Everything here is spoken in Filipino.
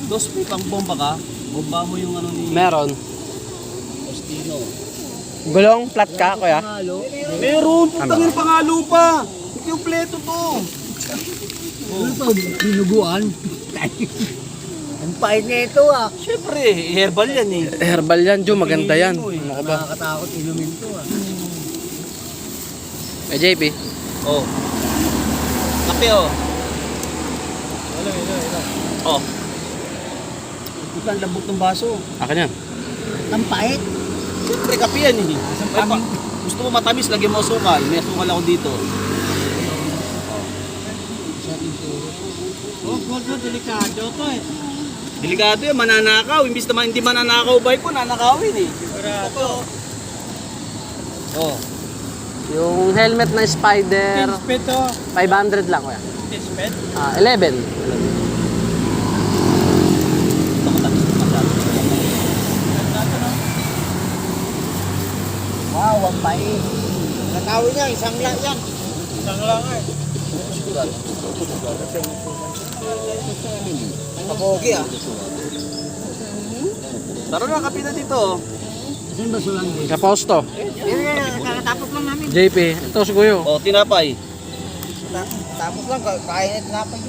Dos, may pang bomba ka? Bomba mo yung ano ni Meron. Ostino. Gulong, flat ka, kuya? Meron, putangin pangalo pa. Kompleto to. Ano to? Dinuguan? Ang pait na ito ah. Siyempre, herbal yan eh. Herbal yan, Jo. Maganda yan. Ano ka ba? Nakakatakot inumin to ah. Eh, JP. Oh. Kape oh. Oh. Ito ang lambot ng baso. Akin yan. Ang pait. Siyempre, kape yan eh. Ay, gusto mo matamis, lagyan mo asukal. May asukal ako dito. Delikado to eh. Delikado yan, mananakaw. Imbis naman hindi mananakaw bike ko, nanakawin eh. Sigurado. Oh. Yung helmet na Spider, Tispet to. 500 lang, kuya. Tispet? 11. Ito matamis na masyado. Wow, ang pait. Natawin niya, isang lang yan. Isang lang eh. Kapogi ah. Tara na, kape na dito. Saan ba sulang dito? Kaposto. Yan, kakatapos lang namin. JP. Ito si Kuyo. Oh, tinapay. Tapos lang, kain at napay.